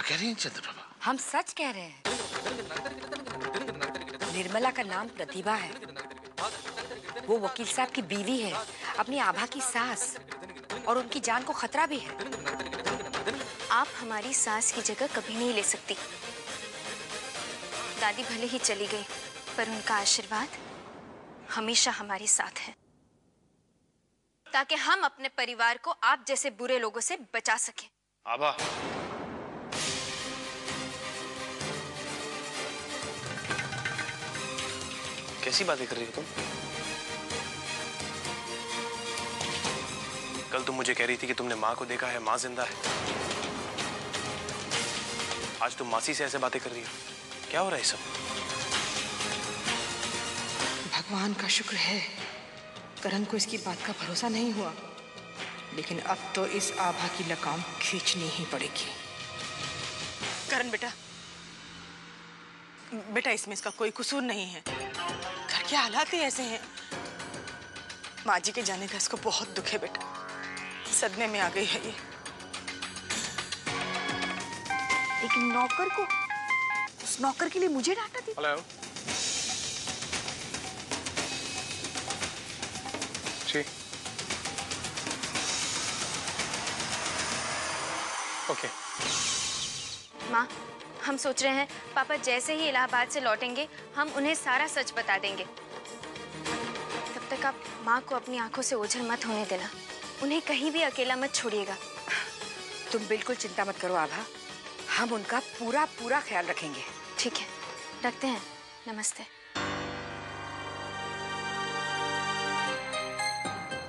कह रही हैं चंद्रप्रभा? हम सच कह रहे हैं। निर्मला का नाम प्रतिभा है। वो वकील साहब की बीवी है, अपनी आभा की सास, और उनकी जान को खतरा भी है। आप हमारी सास की जगह कभी नहीं ले सकती। दादी भले ही चली गई, पर उनका आशीर्वाद हमेशा हमारे साथ है, ताकि हम अपने परिवार को आप जैसे बुरे लोगों से बचा सकें। आभा, कैसी बातें कर रही हो तुम? कल तुम मुझे कह रही थी कि तुमने माँ को देखा है, माँ जिंदा है। आज तुम मासी से ऐसे बातें कर रही हो। क्या हो रहा है सब? भगवान का शुक्र है करण को इसकी बात का भरोसा नहीं हुआ, लेकिन अब तो इस आभा की लगाम खींचनी ही पड़ेगी। करण बेटा इसमें इसका कोई कसूर नहीं है। घर के हालात ही ऐसे हैं। माँ जी के जाने का इसको बहुत दुख है बेटा, सदमे में आ गई है ये। एक नौकर को, उस नौकर के लिए मुझे डांटा थी। हेलो जी। ओके। माँ, हम सोच रहे हैं पापा जैसे ही इलाहाबाद से लौटेंगे हम उन्हें सारा सच बता देंगे। तब तक आप माँ को अपनी आंखों से ओझल मत होने देना। उन्हें कहीं भी अकेला मत छोड़िएगा। तुम बिल्कुल चिंता मत करो आभा, हम उनका पूरा पूरा ख्याल रखेंगे। ठीक है, रखते हैं। नमस्ते।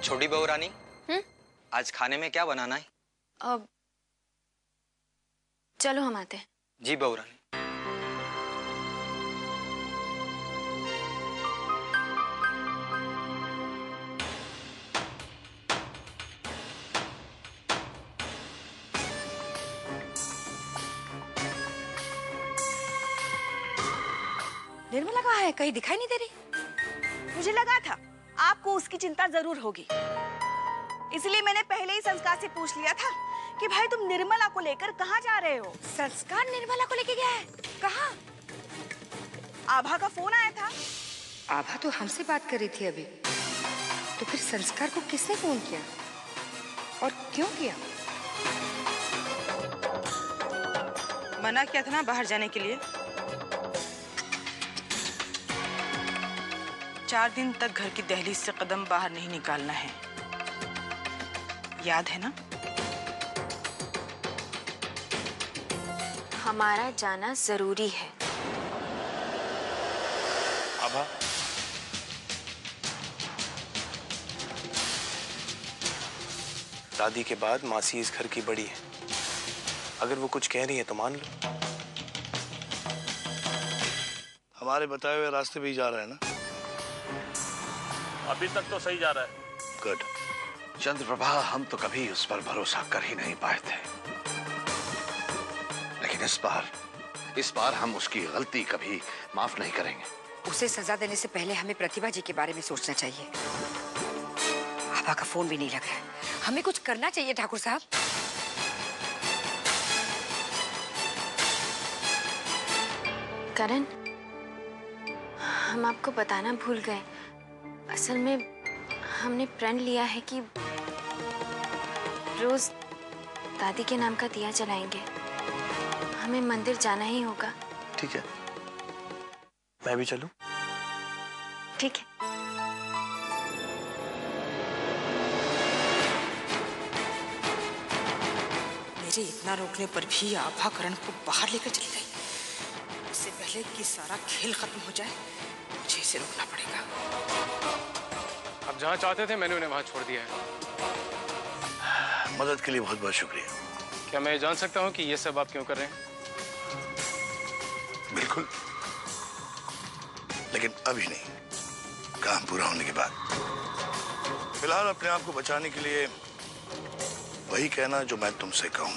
छोटी बहू रानी, आज खाने में क्या बनाना है? अब चलो हम आते हैं। जी बहू रानी। निर्मला कहाँ है? कहीं दिखाई नहीं दे रही। मुझे लगा था आपको उसकी चिंता जरूर होगी, इसलिए मैंने पहले ही संस्कार से पूछ लिया था कि भाई तुम निर्मला को लेकर कहाँ जा रहे हो। संस्कार निर्मला को लेके गया है? कहाँ? आभा का फोन आया था। आभा तो हमसे बात कर रही थी अभी, तो फिर संस्कार को किसने फोन किया और क्यों किया? मना किया था ना बाहर जाने के लिए। 4 दिन तक घर की दहलीज से कदम बाहर नहीं निकालना है, याद है ना? हमारा जाना जरूरी है। आभा, दादी के बाद मासी इस घर की बड़ी है। अगर वो कुछ कह रही है तो मान लो। हमारे बताए हुए रास्ते पे ही जा रहा है ना? अभी तक तो सही जा रहा है। गुड। चंद्रप्रभा, हम तो कभी उस पर भरोसा कर ही नहीं पाए थे, लेकिन इस बार हम उसकी गलती कभी माफ नहीं करेंगे। उसे सजा देने से पहले हमें प्रतिभा जी के बारे में सोचना चाहिए। आभा का फोन भी नहीं लग रहा है, हमें कुछ करना चाहिए ठाकुर साहब। करण, हम आपको बताना भूल गए। असल में हमने प्रण लिया है कि रोज दादी के नाम का दिया जलाएंगे। हमें मंदिर जाना ही होगा। ठीक है, मैं भी चलूं? ठीक है। मेरे इतना रोकने पर भी आभा करण को बाहर लेकर चली गई। इससे पहले कि सारा खेल खत्म हो जाए मुझे इसे रोकना पड़ेगा। अब जहाँ चाहते थे मैंने उन्हें वहाँ छोड़ दिया है। मदद के लिए बहुत बहुत शुक्रिया। क्या मैं जान सकता हूँ कि ये सब आप क्यों कर रहे हैं? बिल्कुल, लेकिन अभी नहीं, काम पूरा होने के बाद। फिलहाल अपने आप को बचाने के लिए वही कहना जो मैं तुमसे कहूँ।